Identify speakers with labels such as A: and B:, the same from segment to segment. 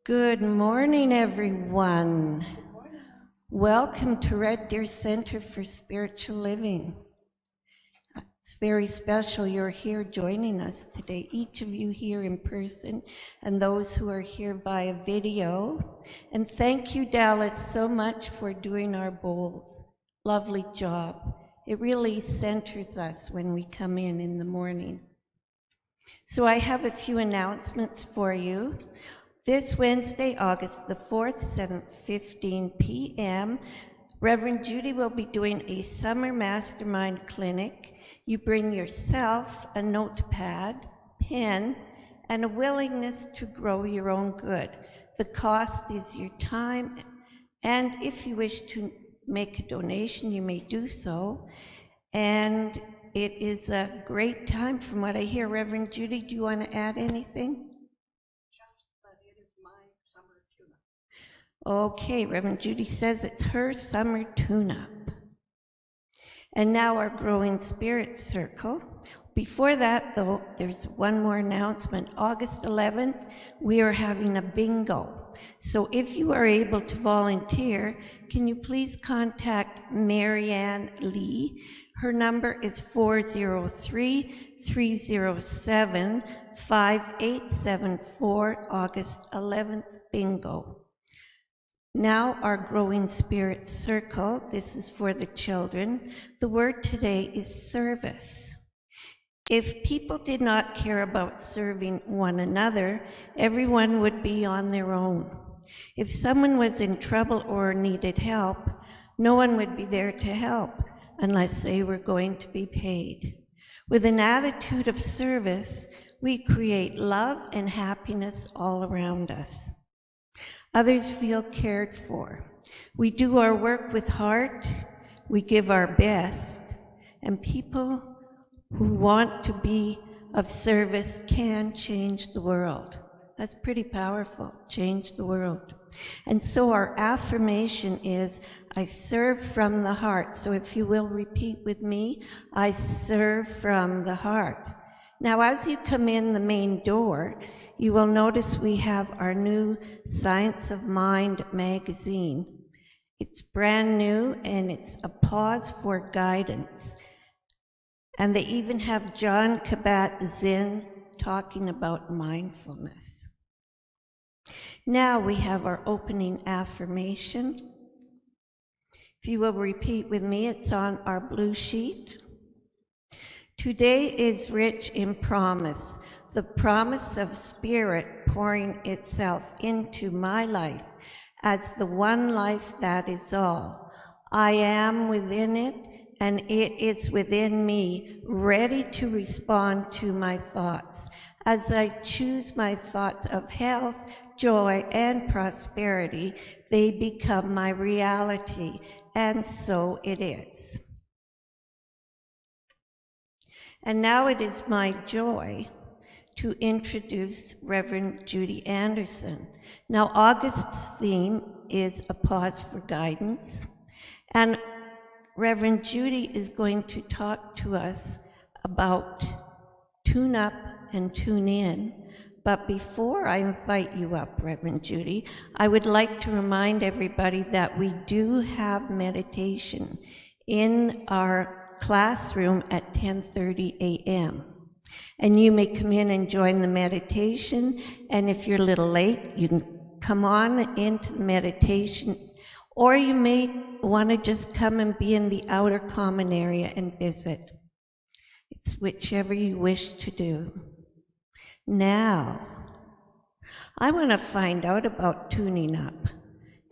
A: Good morning, everyone. Welcome to Red Deer Center for Spiritual Living. It's very special you're here joining us today, each of you here in person and those who are here via video. And thank you, Dallas, so much for doing our bowls. Lovely job. It really centers us when we come in the morning. So I have a few announcements for you. This Wednesday, August the 4th, 7:15 p.m., Reverend Judy will be doing a summer mastermind clinic. You bring yourself a notepad, pen, and a willingness to grow your own good. The cost is your time, and if you wish to make a donation, you may do so. And it is a great time from what I hear. Reverend Judy, do you want to add anything? Okay, Reverend Judy says it's her summer tune-up. And now our Growing Spirit Circle. Before that, though, there's one more announcement. August 11th, we are having a bingo. So if you are able to volunteer, can you please contact Marianne Lee? Her number is 403-307-5874, August 11th bingo. Now our Growing Spirit Circle, this is for the children. The word today is service. If people did not care about serving one another, everyone would be on their own. If someone was in trouble or needed help, no one would be there to help unless they were going to be paid. With an attitude of service, we create love and happiness all around us. Others feel cared for. We do our work with heart, we give our best, and people who want to be of service can change the world. That's pretty powerful, change the world. And so our affirmation is, I serve from the heart. So if you will repeat with me, I serve from the heart. Now, as you come in the main door, you will notice we have our new Science of Mind magazine. It's brand new and it's a pause for guidance. And they even have Jon Kabat-Zinn talking about mindfulness. Now we have our opening affirmation. If you will repeat with me, it's on our blue sheet. Today is rich in promise. The promise of Spirit pouring itself into my life as the one life that is all. I am within it, and it is within me, ready to respond to my thoughts. As I choose my thoughts of health, joy, and prosperity, they become my reality, and so it is. And now it is my joy to introduce Reverend Judy Anderson. Now, August's theme is a pause for guidance, and Reverend Judy is going to talk to us about tune up and tune in. But before I invite you up, Reverend Judy, I would like to remind everybody that we do have meditation in our classroom at 10:30 a.m. And you may come in and join the meditation, and if you're a little late, you can come on into the meditation, or you may want to just come and be in the outer common area and visit. It's whichever you wish to do. Now, I want to find out about tuning up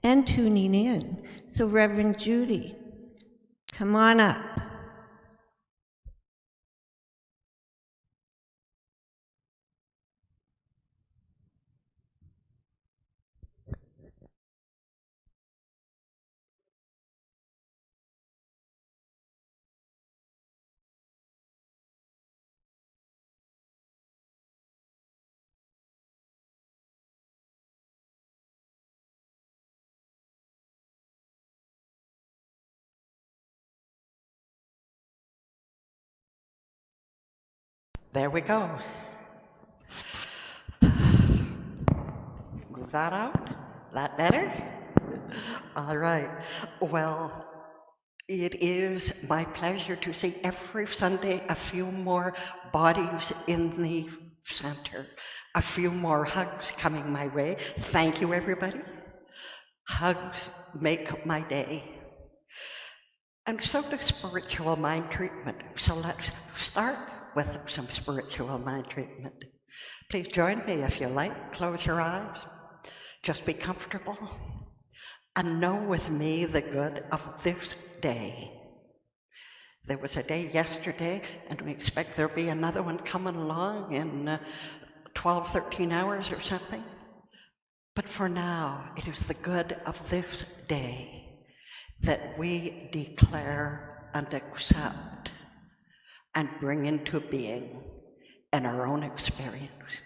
A: and tuning in. So Reverend Judy, come on up.
B: There we go. Move that out? That better? All right. Well, it is my pleasure to see every Sunday a few more bodies in the center, a few more hugs coming my way. Thank you, everybody. Hugs make my day. And so does spiritual mind treatment. So let's start with some spiritual mind treatment. Please join me if you like. Close your eyes. Just be comfortable. And know with me the good of this day. There was a day yesterday, and we expect there'll be another one coming along in 12, 13 hours or something. But for now, it is the good of this day that we declare and accept and bring into being in our own experience.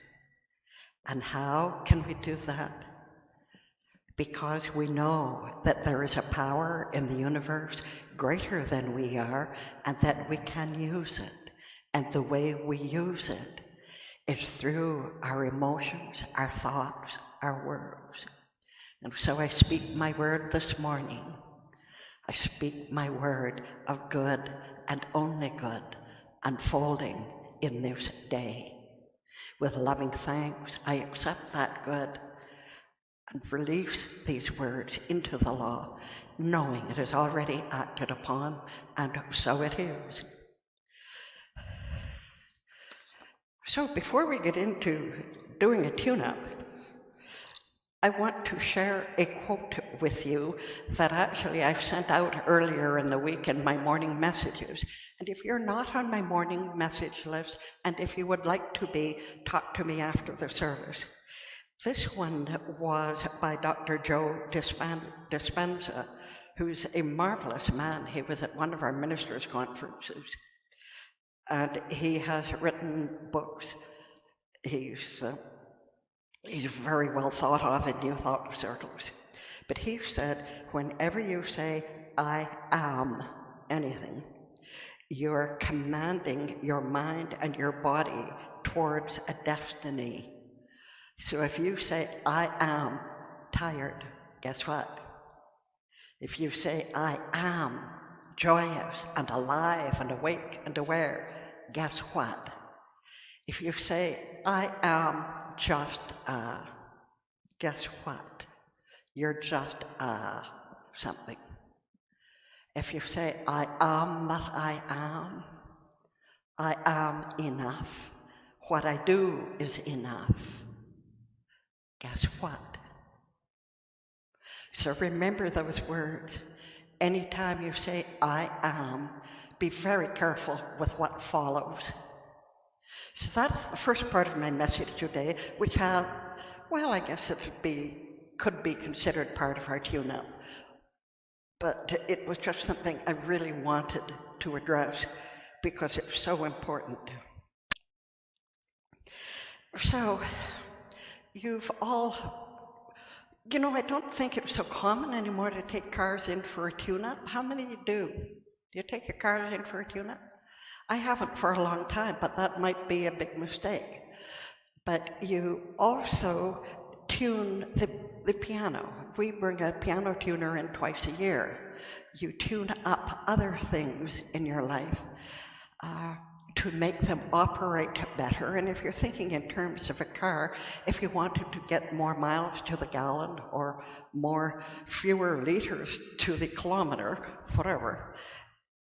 B: And how can we do that? Because we know that there is a power in the universe greater than we are, and that we can use it. And the way we use it is through our emotions, our thoughts, our words. And so I speak my word this morning. I speak my word of good and only good unfolding in this day. With loving thanks, I accept that good and release these words into the law, knowing it is already acted upon, and so it is. So before we get into doing a tune-up, I want to share a quote with you that actually I've sent out earlier in the week in my morning messages. And if you're not on my morning message list, and if you would like to be, talk to me after the service. This one was by Dr. Joe Dispenza, who's a marvelous man. He was at one of our ministers' conferences, and he has written books. He's very well thought of in New Thought circles. But he said, whenever you say, I am anything, you're commanding your mind and your body towards a destiny. So if you say, I am tired, guess what? If you say, I am joyous and alive and awake and aware, guess what? If you say, I am just guess what? You're just something. If you say, I am that I am enough. What I do is enough. Guess what? So remember those words. Anytime you say, I am, be very careful with what follows. So that's the first part of my message today, which I guess it could be considered part of our tune-up. But it was just something I really wanted to address because it's so important. So, you've all, I don't think it's so common anymore to take cars in for a tune-up. How many of you do? Do you take your cars in for a tune-up? I haven't for a long time, but that might be a big mistake. But you also tune the piano. We bring a piano tuner in twice a year. You tune up other things in your life to make them operate better. And if you're thinking in terms of a car, if you wanted to get more miles to the gallon or fewer liters to the kilometer, whatever,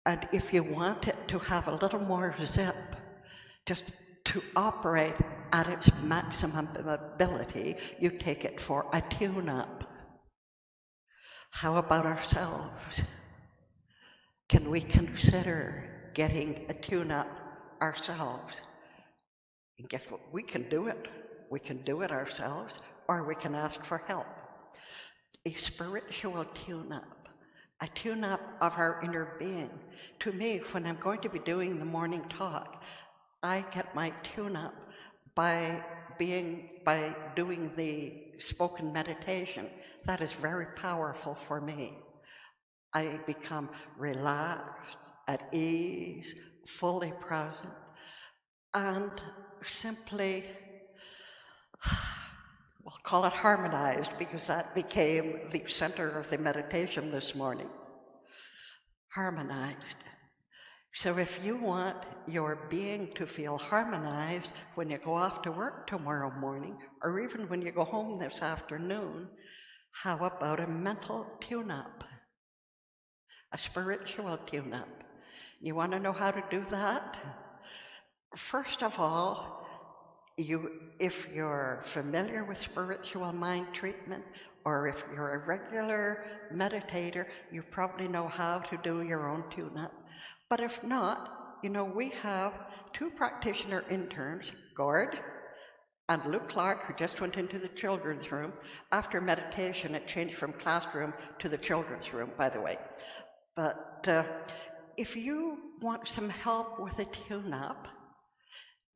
B: and if you want it to have a little more zip, just to operate at its maximum ability, you take it for a tune-up. How about ourselves? Can we consider getting a tune-up ourselves? And guess what? We can do it. We can do it ourselves, or we can ask for help. A spiritual tune-up. A tune-up of our inner being. To me, when I'm going to be doing the morning talk, I get my tune-up by doing the spoken meditation. That is very powerful for me. I become relaxed, at ease, fully present, and simply we'll call it harmonized because that became the center of the meditation this morning. Harmonized. So if you want your being to feel harmonized when you go off to work tomorrow morning, or even when you go home this afternoon, how about a mental tune-up? A spiritual tune-up. You want to know how to do that? First of all, if you're familiar with spiritual mind treatment, or if you're a regular meditator, you probably know how to do your own tune-up. But if not, we have 2 practitioner interns, Gord and Luke Clark, who just went into the children's room. After meditation, it changed from classroom to the children's room, by the way. But if you want some help with a tune-up,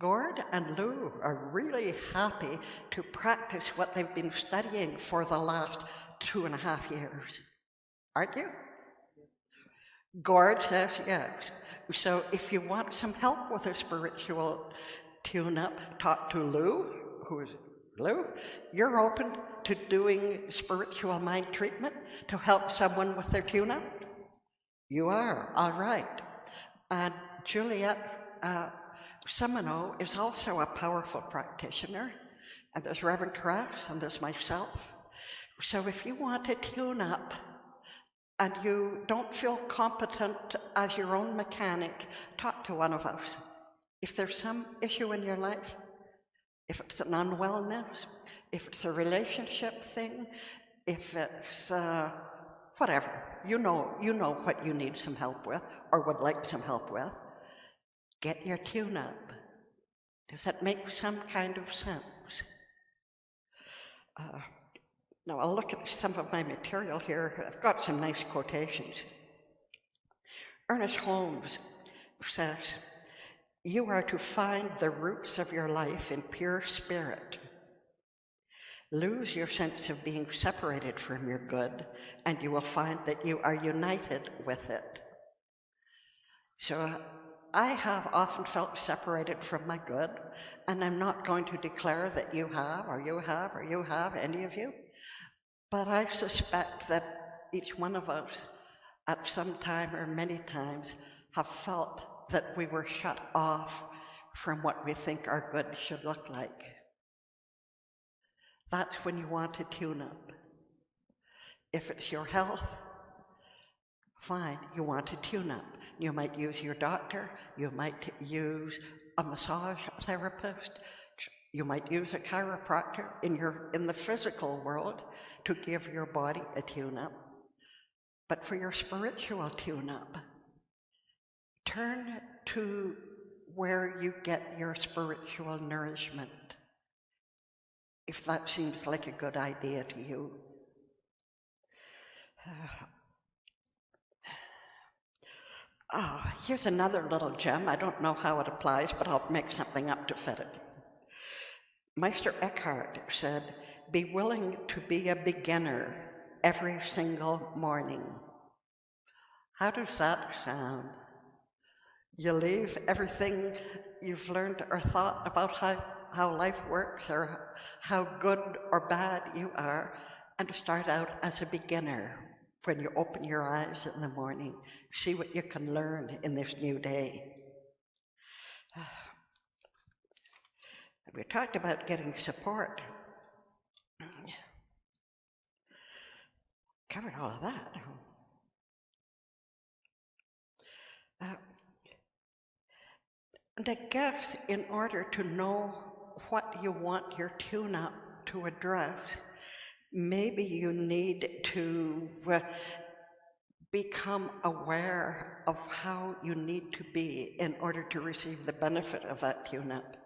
B: Gord and Lou are really happy to practice what they've been studying for the last 2.5 years. Aren't you? Gord says yes. So if you want some help with a spiritual tune-up, talk to Lou, who is Lou. You're open to doing spiritual mind treatment to help someone with their tune-up? You are, all right. And Juliet Semino is also a powerful practitioner, and there's Reverend Travis, and there's myself. So if you want to tune up and you don't feel competent as your own mechanic, talk to one of us. If there's some issue in your life, if it's an unwellness, if it's a relationship thing, if it's whatever, you know what you need some help with or would like some help with, get your tune up. Does that make some kind of sense? Now I'll look at some of my material here. I've got some nice quotations. Ernest Holmes says, "You are to find the roots of your life in pure spirit. Lose your sense of being separated from your good, and you will find that you are united with it." So I have often felt separated from my good, and I'm not going to declare that you have, or you have, or you have, any of you. But I suspect that each one of us, at some time or many times, have felt that we were shut off from what we think our good should look like. That's when you want to tune up. If it's your health, fine, you want to tune up. You might use your doctor, you might use a massage therapist, you might use a chiropractor in the physical world to give your body a tune-up. But for your spiritual tune-up, turn to where you get your spiritual nourishment, if that seems like a good idea to you. Here's another little gem. I don't know how it applies, but I'll make something up to fit it. Meister Eckhart said, "Be willing to be a beginner every single morning." How does that sound? You leave everything you've learned or thought about how life works or how good or bad you are, and start out as a beginner. When you open your eyes in the morning, see what you can learn in this new day. We talked about getting support. Covered all of that. And I guess in order to know what you want your tune-up to address, maybe you need to become aware of how you need to be in order to receive the benefit of that tune-up.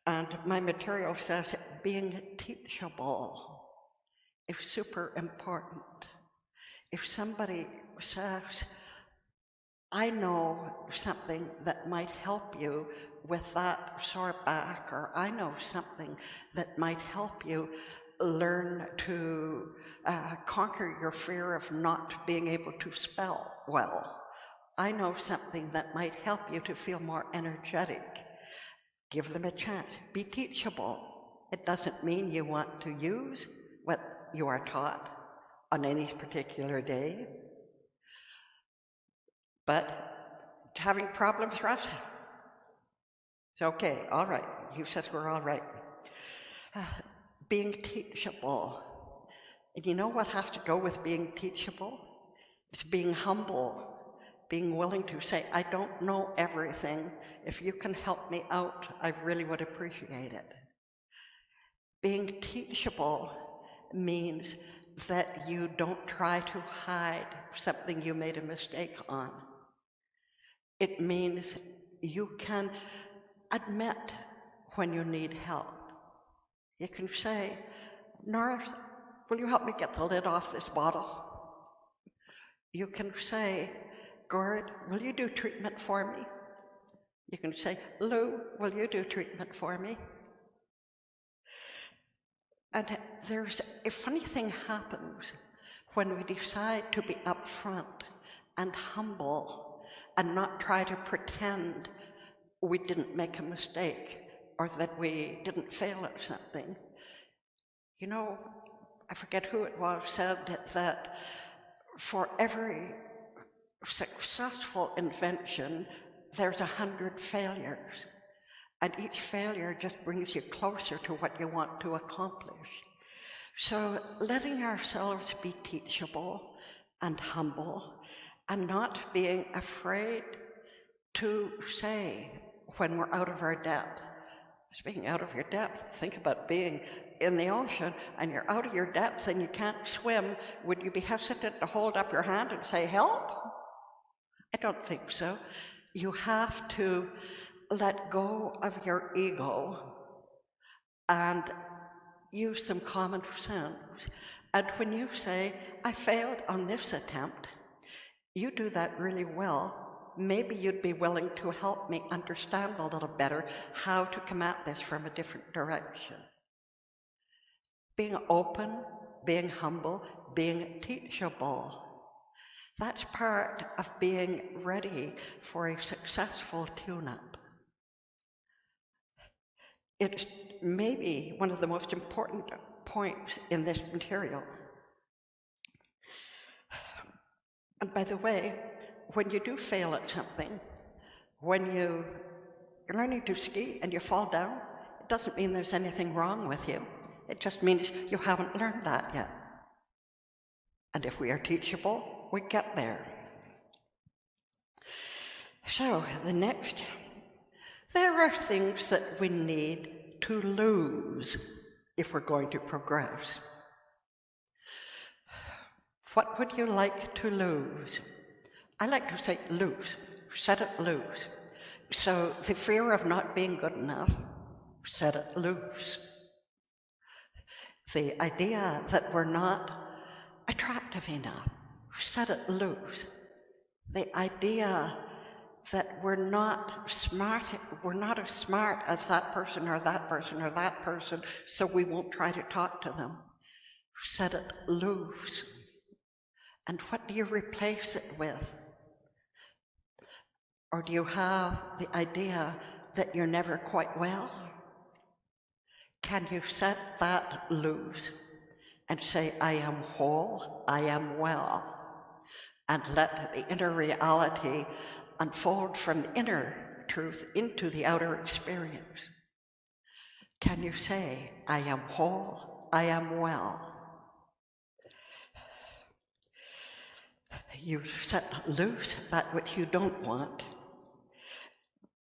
B: And my material says being teachable is super important. If somebody says, "I know something that might help you with that sore back," or "I know something that might help you learn to conquer your fear of not being able to spell well. I know something that might help you to feel more energetic." Give them a chance. Be teachable. It doesn't mean you want to use what you are taught on any particular day. But having problems, Russ? It's okay, all right. You says we're all right. Being teachable. And you know what has to go with being teachable? It's being humble, being willing to say, I don't know everything. If you can help me out, I really would appreciate it. Being teachable means that you don't try to hide something you made a mistake on. It means you can admit when you need help. You can say, Norris, will you help me get the lid off this bottle? You can say, Gord, will you do treatment for me? You can say, Lou, will you do treatment for me? And there's a funny thing happens when we decide to be upfront and humble and not try to pretend we didn't make a mistake or that we didn't fail at something. You know, I forget who it was said that for every successful invention, there's 100 failures. And each failure just brings you closer to what you want to accomplish. So letting ourselves be teachable and humble and not being afraid to say when we're out of our depth. Speaking out of your depth, think about being in the ocean and you're out of your depth and you can't swim. Would you be hesitant to hold up your hand and say, help? I don't think so. You have to let go of your ego and use some common sense. And when you say, I failed on this attempt, you do that really well. Maybe you'd be willing to help me understand a little better how to come at this from a different direction. Being open, being humble, being teachable. That's part of being ready for a successful tune-up. It's maybe one of the most important points in this material. And by the way, when you do fail at something, when you're learning to ski and you fall down, it doesn't mean there's anything wrong with you. It just means you haven't learned that yet. And if we are teachable, we get there. So the next, there are things that we need to lose if we're going to progress. What would you like to lose? I like to say lose, set it loose. So the fear of not being good enough, set it loose. The idea that we're not attractive enough, set it loose. The idea that we're not as smart as that person or that person or that person, so we won't try to talk to them. Set it loose. And what do you replace it with? Or do you have the idea that you're never quite well? Can you set that loose and say, I am whole, I am well, and let the inner reality unfold from the inner truth into the outer experience? Can you say, I am whole, I am well? You set loose that which you don't want.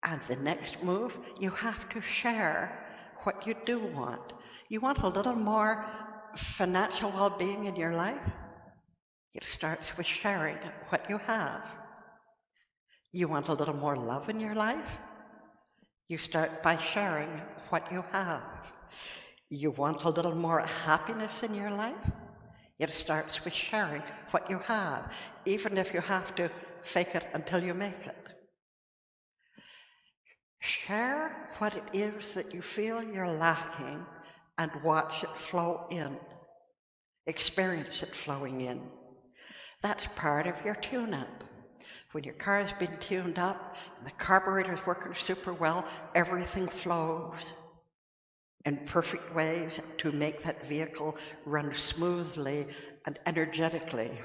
B: And the next move, you have to share what you do want. You want a little more financial well-being in your life? It starts with sharing what you have. You want a little more love in your life? You start by sharing what you have. You want a little more happiness in your life? It starts with sharing what you have, even if you have to fake it until you make it. Share what it is that you feel you're lacking and watch it flow in. Experience it flowing in. That's part of your tune-up. When your car has been tuned up and the carburetor's working super well, everything flows. in perfect ways to make that vehicle run smoothly and energetically.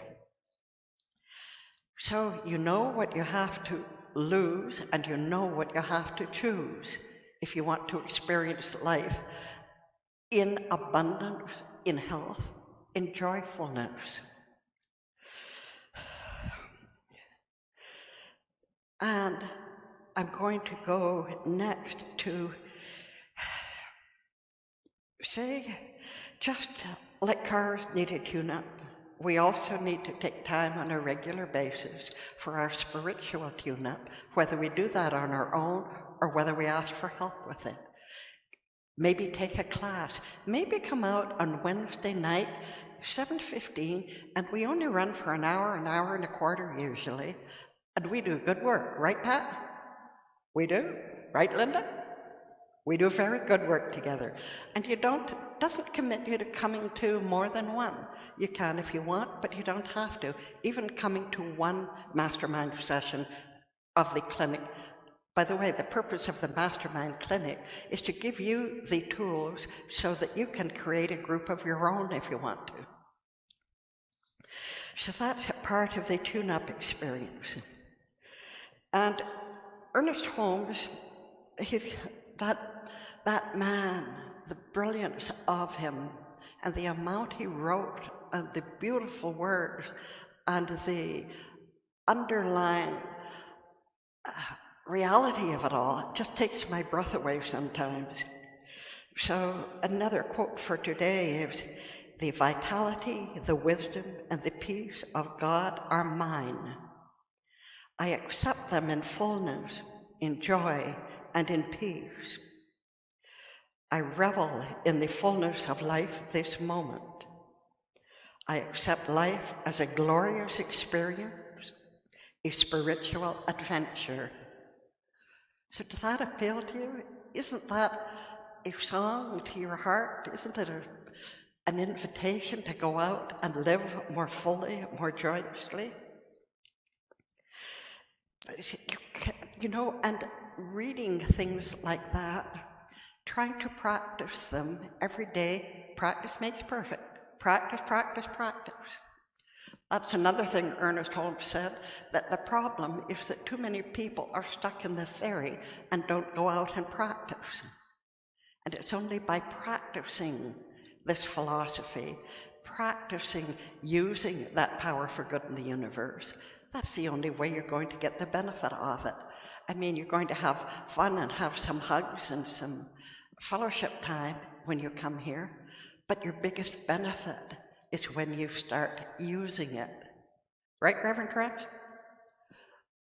B: So you know what you have to lose, and you know what you have to choose if you want to experience life in abundance, in health, in joyfulness. And I'm going to go next to say, just like cars need a tune-up, we also need to take time on a regular basis for our spiritual tune-up, whether we do that on our own or whether we ask for help with it. Maybe take a class. Maybe come out on Wednesday night, 7:15, and we only run for an hour and a quarter usually, and we do good work. Right, Pat? We do? Right, Linda? We do very good work together. And doesn't commit you to coming to more than one. You can if you want, but you don't have to. Even coming to one mastermind session of the clinic. By the way, the purpose of the mastermind clinic is to give you the tools so that you can create a group of your own if you want to. So that's a part of the tune-up experience. And Ernest Holmes, that man, the brilliance of him, and the amount he wrote, and the beautiful words, and the underlying reality of it all, it just takes my breath away sometimes. So another quote for today is, "The vitality, the wisdom, and the peace of God are mine. I accept them in fullness, in joy, and in peace. I revel in the fullness of life this moment. I accept life as a glorious experience, a spiritual adventure." So does that appeal to you? Isn't that a song to your heart? Isn't it an invitation to go out and live more fully, more joyously? You know, and reading things like that, trying to practice them every day. Practice makes perfect. Practice, practice, practice. That's another thing Ernest Holmes said, that the problem is that too many people are stuck in the theory and don't go out and practice. And it's only by practicing this philosophy, practicing using that power for good in the universe, that's the only way you're going to get the benefit of it. I mean, you're going to have fun and have some hugs and some fellowship time when you come here, but your biggest benefit is when you start using it. Right, Reverend Rex?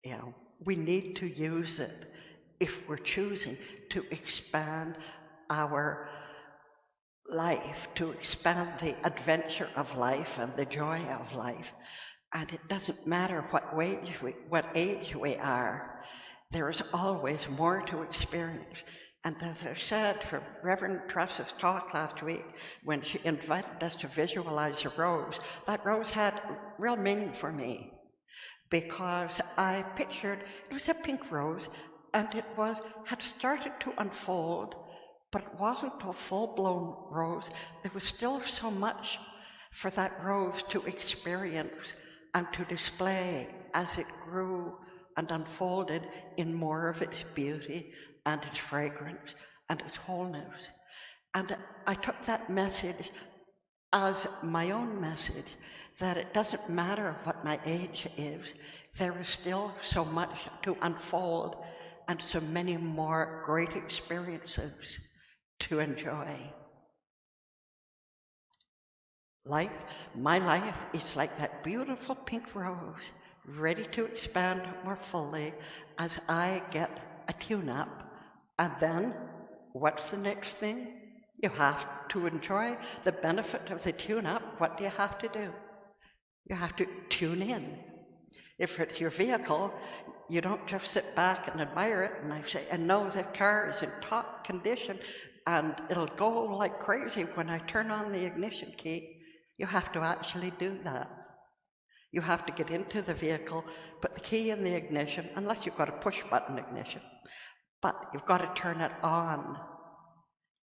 B: Yeah, we need to use it if we're choosing to expand our life, to expand the adventure of life and the joy of life. And it doesn't matter what age we are, there is always more to experience. And as I said from Reverend Truss's talk last week, when she invited us to visualize a rose, that rose had real meaning for me, because I pictured, it was a pink rose, and it had started to unfold, but it wasn't a full-blown rose. There was still so much for that rose to experience and to display as it grew and unfolded in more of its beauty and its fragrance and its wholeness. And I took that message as my own message, that it doesn't matter what my age is, there is still so much to unfold and so many more great experiences to enjoy. My life is like that beautiful pink rose, ready to expand more fully as I get a tune-up. And then, what's the next thing? You have to enjoy the benefit of the tune-up. What do you have to do? You have to tune in. If it's your vehicle, you don't just sit back and admire it and know the car is in top condition and it'll go like crazy when I turn on the ignition key. You have to actually do that. You have to get into the vehicle, put the key in the ignition, unless you've got a push-button ignition, but you've got to turn it on.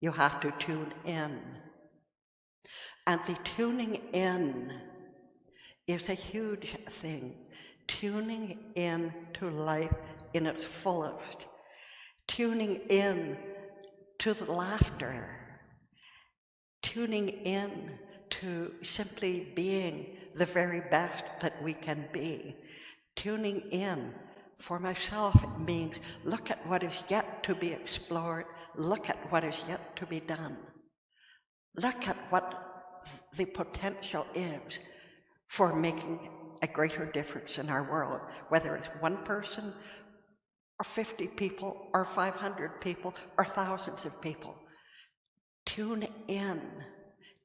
B: You have to tune in. And the tuning in is a huge thing. Tuning in to life in its fullest. Tuning in to the laughter. Tuning in to simply being the very best that we can be. Tuning in, for myself, it means look at what is yet to be explored, look at what is yet to be done. Look at what the potential is for making a greater difference in our world, whether it's one person, or 50 people, or 500 people, or thousands of people. Tune in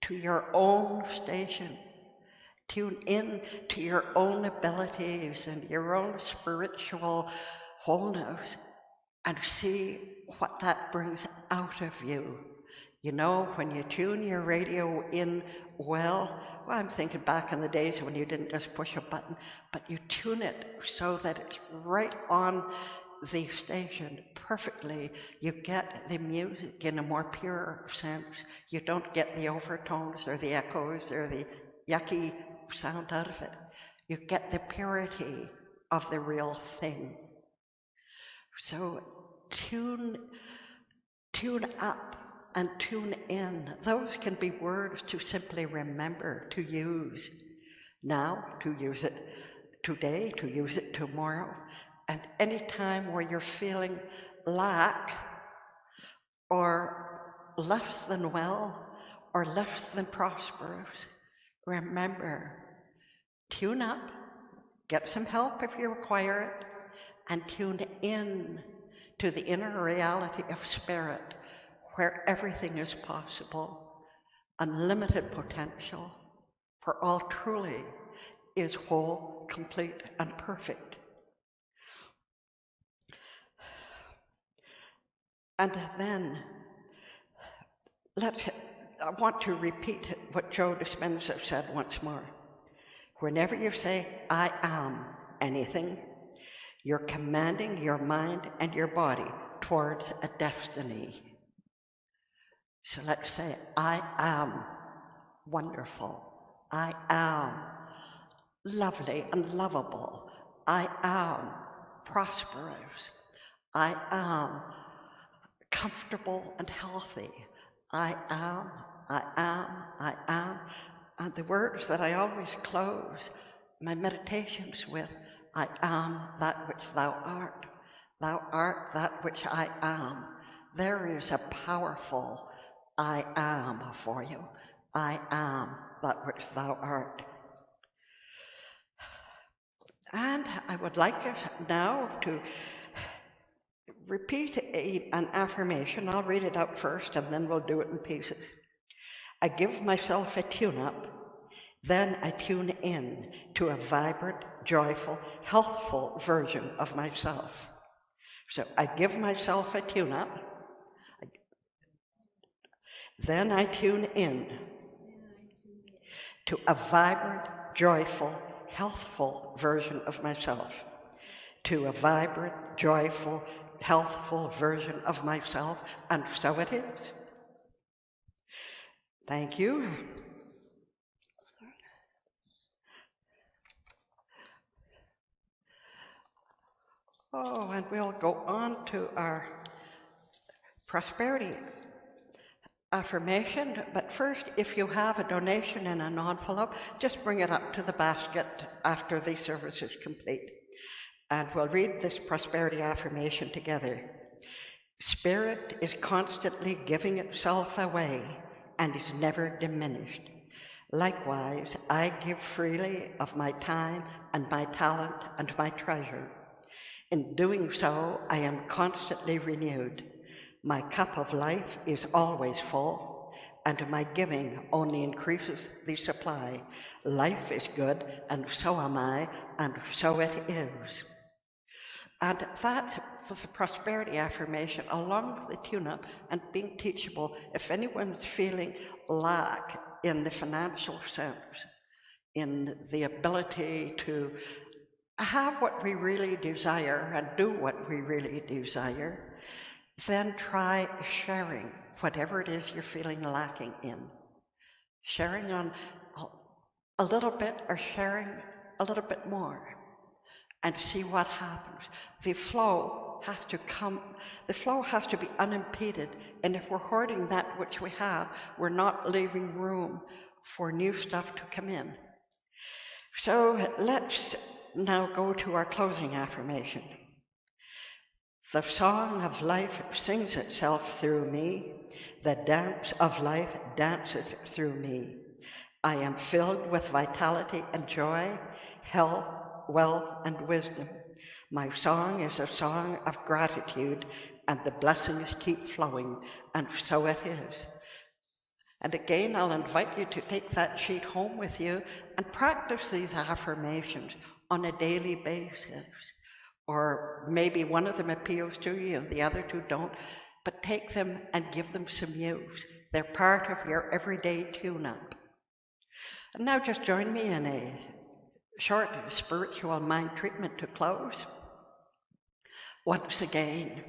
B: to your own station. Tune in to your own abilities and your own spiritual wholeness and see what that brings out of you. You know, when you tune your radio in well, I'm thinking back in the days when you didn't just push a button, but you tune it so that it's right on the station perfectly. You get the music in a more pure sense. You don't get the overtones or the echoes or the yucky sound out of it. You get the purity of the real thing. So tune up and tune in. Those can be words to simply remember, to use now, to use it today, to use it tomorrow, and any time where you're feeling lack or less than well or less than prosperous, remember, tune up, get some help if you require it, and tune in to the inner reality of spirit, where everything is possible, unlimited potential, for all truly is whole, complete, and perfect. And then, I want to repeat what Joe Dispenza said once more. Whenever you say, I am anything, you're commanding your mind and your body towards a destiny. So let's say, I am wonderful. I am lovely and lovable. I am prosperous. I am comfortable and healthy. I am. And the words that I always close my meditations with, I am that which thou art. Thou art that which I am. There is a powerful I am for you. I am that which thou art. And I would like you now to repeat an affirmation. I'll read it out first and then we'll do it in pieces. I give myself a tune-up, then I tune in to a vibrant, joyful, healthful version of myself. So I give myself a tune-up, then I tune in to a vibrant, joyful, healthful version of myself. To a vibrant, joyful, healthful version of myself, and so it is. Thank you. Oh, and we'll go on to our prosperity affirmation, but first, if you have a donation in an envelope, just bring it up to the basket after the service is complete. And we'll read this prosperity affirmation together. Spirit is constantly giving itself away and is never diminished. Likewise, I give freely of my time and my talent and my treasure. In doing so, I am constantly renewed. My cup of life is always full, and my giving only increases the supply. Life is good, and so am I, and so it is. And that was the prosperity affirmation, along with the tune-up and being teachable. If anyone's feeling lack in the financial sense, in the ability to have what we really desire and do what we really desire, then try sharing. whatever it is you're feeling lacking in. Sharing on a little bit or sharing a little bit more and see what happens. The flow has to be unimpeded. And if we're hoarding that which we have, we're not leaving room for new stuff to come in. So let's now go to our closing affirmation. The song of life sings itself through me. The dance of life dances through me. I am filled with vitality and joy, health, wealth, and wisdom. My song is a song of gratitude, and the blessings keep flowing, and so it is. And again, I'll invite you to take that sheet home with you and practice these affirmations on a daily basis. Or maybe one of them appeals to you and the other two don't, but take them and give them some use. They're part of your everyday tune-up. And now just join me in a short spiritual mind treatment to close. Once again,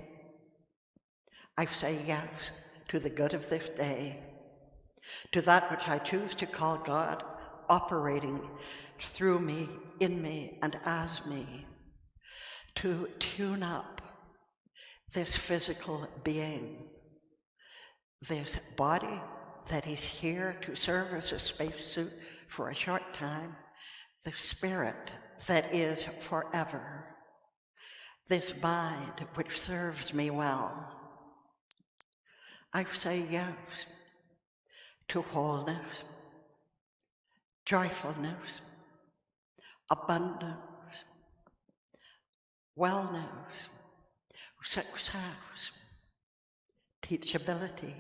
B: I say yes to the good of this day, to that which I choose to call God, operating through me, in me, and as me, to tune up this physical being, this body that is here to serve as a spacesuit for a short time, the spirit that is forever, this mind which serves me well. I say yes to wholeness, joyfulness, abundance, wellness, success, teachability.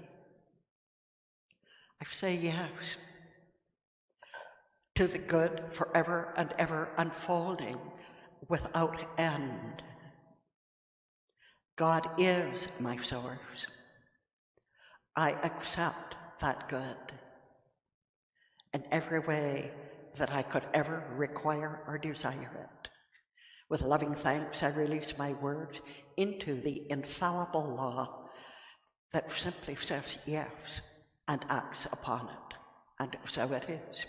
B: I say yes to the good forever and ever unfolding without end. God is my source. I accept that good in every way that I could ever require or desire it. With loving thanks, I release my words into the infallible law that simply says yes and acts upon it. And so it is.